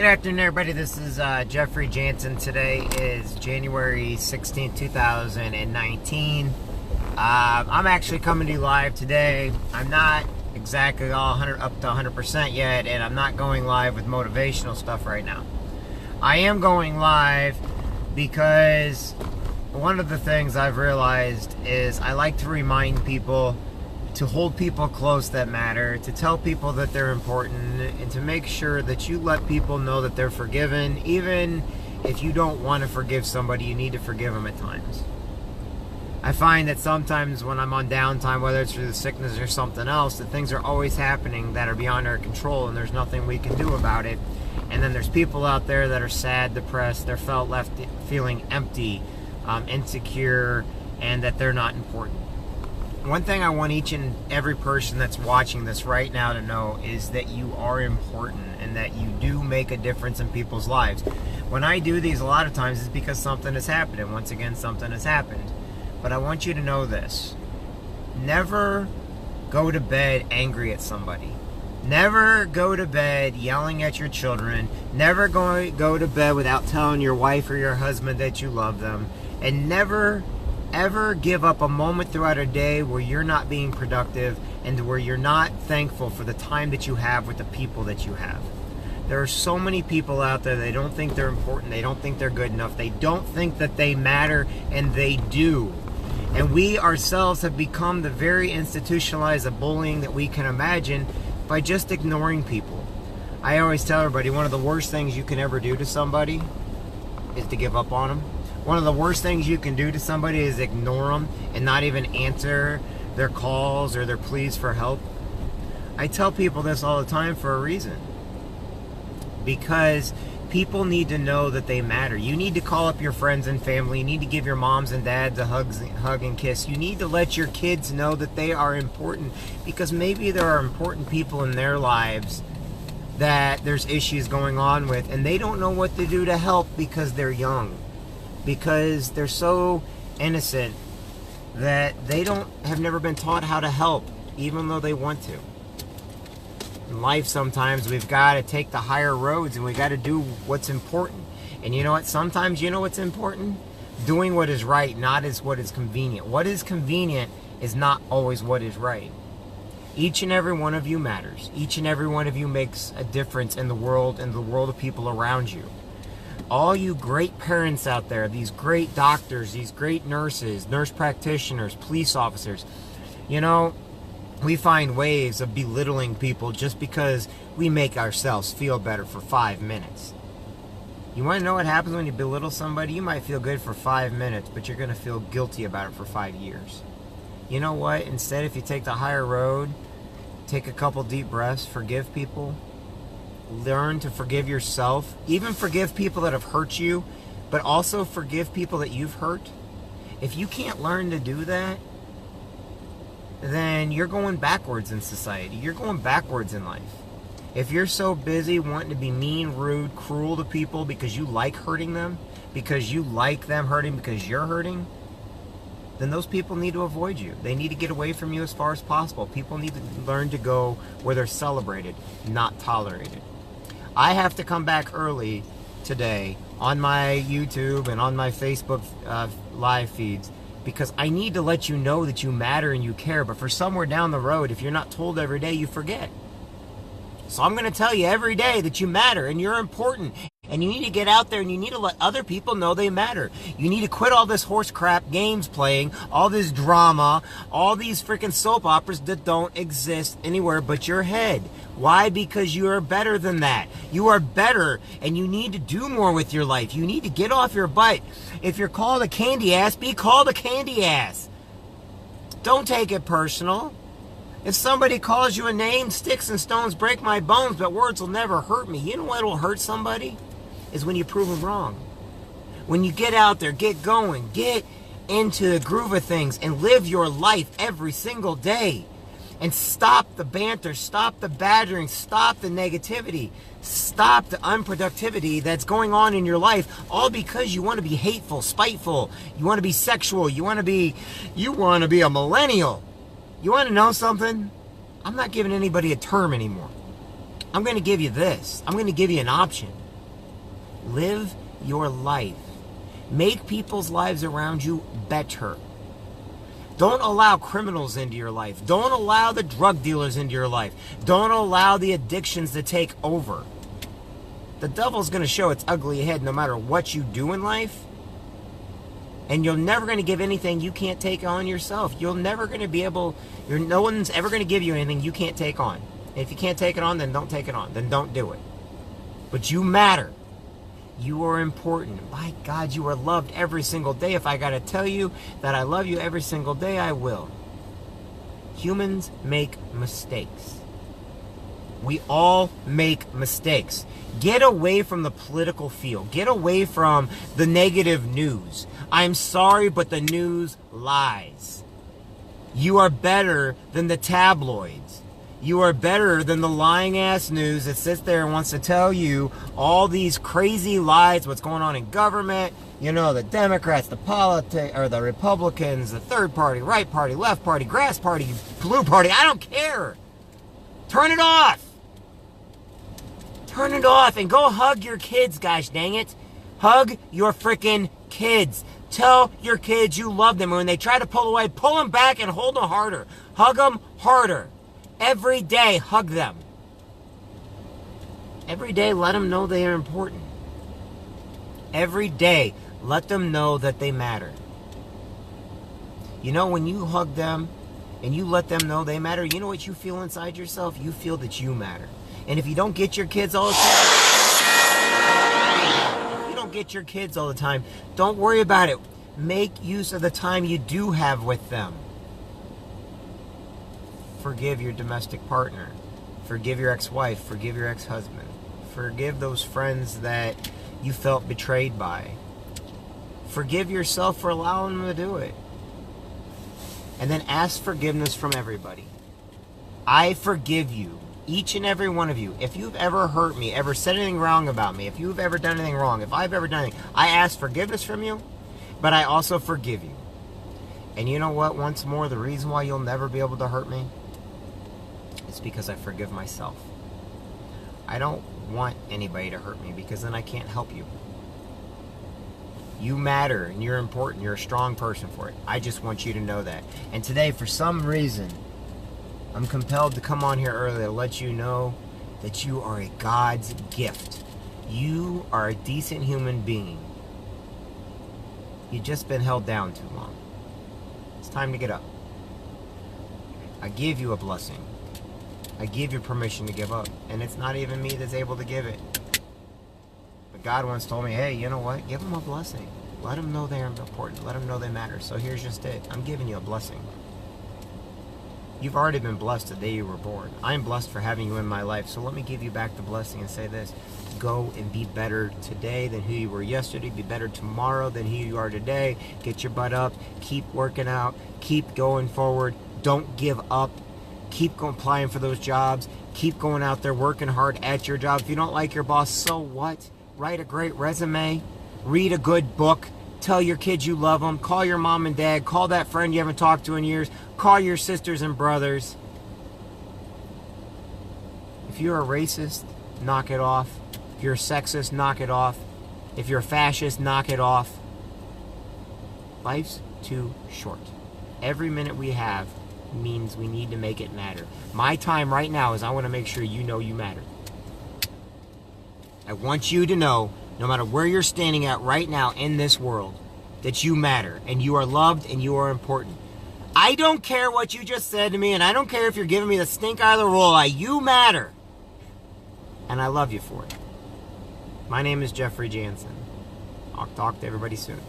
Good afternoon, everybody. This is Jansen. Today is January 16th, 2019. I'm actually coming to you live today. I'm not exactly all up to 100% yet, and I'm not going live with motivational stuff right now. I am going live because one of the things I've realized is I like to remind people to hold people close that matter, to tell people that they're important, and to make sure that you let people know that they're forgiven. Even if you don't want to forgive somebody, you need to forgive them at times. I find that sometimes when I'm on downtime, whether it's through the sickness or something else, that things are always happening that are beyond our control and there's nothing we can do about it. And then there's people out there that are sad, depressed, they're left feeling empty, insecure, and that they're not important. One thing I want each and every person that's watching this right now to know is that you are important and that you do make a difference in people's lives. When I do these, a lot of times it's because something has happened, and once again, something has happened. But I want you to know this. Never go to bed angry at somebody. Never go to bed yelling at your children. Never go to bed without telling your wife or your husband that you love them. And never ever give up a moment throughout a day where you're not being productive and where you're not thankful for the time that you have with the people that you have. There are so many people out there, they don't think they're important, they don't think they're good enough, they don't think that they matter, and they do. And we ourselves have become the very institutionalized of bullying that we can imagine by just ignoring people. I always tell everybody, one of the worst things you can ever do to somebody is to give up on them. One of the worst things you can do to somebody is ignore them and not even answer their calls or their pleas for help. I tell people this all the time for a reason. Because people need to know that they matter. You need to call up your friends and family. You need to give your moms and dads a hug and kiss. You need to let your kids know that they are important, because maybe there are important people in their lives that there's issues going on with, and they don't know what to do to help because they're young. Because they're so innocent that they have never been taught how to help, even though they want to. In life, sometimes we've got to take the higher roads and we got to do what's important. And you know what? Sometimes you know what's important? Doing what is right, not as what is convenient. What is convenient is not always what is right. Each and every one of you matters. Each and every one of you makes a difference in the world and the world of people around you. All you great parents out there, these great doctors, these great nurses, nurse practitioners, police officers, you know, we find ways of belittling people just because we make ourselves feel better for 5 minutes. You want to know what happens when you belittle somebody? You might feel good for 5 minutes, but you're going to feel guilty about it for 5 years. You know what? Instead, if you take the higher road, take a couple deep breaths, forgive people, learn to forgive yourself, even forgive people that have hurt you, but also forgive people that you've hurt. If you can't learn to do that, then you're going backwards in society. You're going backwards in life. If you're so busy wanting to be mean, rude, cruel to people because you like hurting them, because you like them hurting because you're hurting, then those people need to avoid you. They need to get away from you as far as possible. People need to learn to go where they're celebrated, not tolerated. I have to come back early today on my YouTube and on my Facebook live feeds, because I need to let you know that you matter and you care. But for somewhere down the road, if you're not told every day, you forget. So I'm going to tell you every day that you matter and you're important. And you need to get out there and you need to let other people know they matter. You need to quit all this horse crap games playing, all this drama, all these freaking soap operas that don't exist anywhere but your head. Why? Because you are better than that. You are better, and you need to do more with your life. You need to get off your butt. If you're called a candy ass, be called a candy ass. Don't take it personal. If somebody calls you a name, sticks and stones break my bones, but words will never hurt me. You know what will hurt somebody? Is when you prove them wrong. When you get out there, get going, get into the groove of things and live your life every single day. And stop the banter, stop the badgering, stop the negativity, stop the unproductivity that's going on in your life, all because you want to be hateful, spiteful, you want to be sexual, you want to be a millennial. You want to know something? I'm not giving anybody a term anymore. I'm going to give you this. I'm going to give you an option. Live your life. Make people's lives around you better. Don't allow criminals into your life. Don't allow the drug dealers into your life. Don't allow the addictions to take over. The devil's going to show its ugly head no matter what you do in life. And you're never going to give anything you can't take on yourself. You're never going to be able, no one's ever going to give you anything you can't take on. And if you can't take it on, then don't take it on. Then don't do it. But you matter. You are important. My God, you are loved every single day. If I got to tell you that I love you every single day, I will. Humans make mistakes. We all make mistakes. Get away from the political field. Get away from the negative news. I'm sorry, but the news lies. You are better than the tabloids. You are better than the lying ass news that sits there and wants to tell you all these crazy lies, what's going on in government, you know, the Democrats, the Republicans, the third party, right party, left party, grass party, blue party. I don't care. Turn it off. Turn it off and go hug your kids, gosh dang it. Hug your freaking kids. Tell your kids you love them. And when they try to pull away, pull them back and hold them harder. Hug them harder. Every day, hug them. Every day, let them know they are important. Every day, let them know that they matter. You know, when you hug them and you let them know they matter, you know what you feel inside yourself? You feel that you matter. And if you don't get your kids all the time, don't worry about it. Make use of the time you do have with them. Forgive your domestic partner. Forgive your ex-wife. Forgive your ex-husband. Forgive those friends that you felt betrayed by. Forgive yourself for allowing them to do it. And then ask forgiveness from everybody. I forgive you, each and every one of you. If you've ever hurt me, ever said anything wrong about me, if you've ever done anything wrong, if I've ever done anything, I ask forgiveness from you, but I also forgive you. And you know what? Once more, the reason why you'll never be able to hurt me is because I forgive myself. I don't want anybody to hurt me because then I can't help you. You matter and you're important. You're a strong person for it. I just want you to know that. And today, for some reason, I'm compelled to come on here early to let you know that you are a God's gift. You are a decent human being. You've just been held down too long. It's time to get up. I give you a blessing. I give you permission to give up. And it's not even me that's able to give it. But God once told me, hey, you know what? Give them a blessing. Let them know they're important. Let them know they matter. So here's just it. I'm giving you a blessing. You've already been blessed the day you were born. I'm blessed for having you in my life. So let me give you back the blessing and say this. Go and be better today than who you were yesterday. Be better tomorrow than who you are today. Get your butt up. Keep working out. Keep going forward. Don't give up. Keep applying for those jobs. Keep going out there working hard at your job. If you don't like your boss, so what? Write a great resume. Read a good book. Tell your kids you love them. Call your mom and dad. Call that friend you haven't talked to in years. Call your sisters and brothers. If you're a racist, knock it off. If you're a sexist, knock it off. If you're a fascist, knock it off. Life's too short. Every minute we have means we need to make it matter. My time right now is I want to make sure you know you matter. I want you to know, no matter where you're standing at right now in this world, that you matter and you are loved and you are important. I don't care what you just said to me, and I don't care if you're giving me the stink eye of the roll eye. You matter. And I love you for it. My name is Jeffrey Jansen. I'll talk to everybody soon.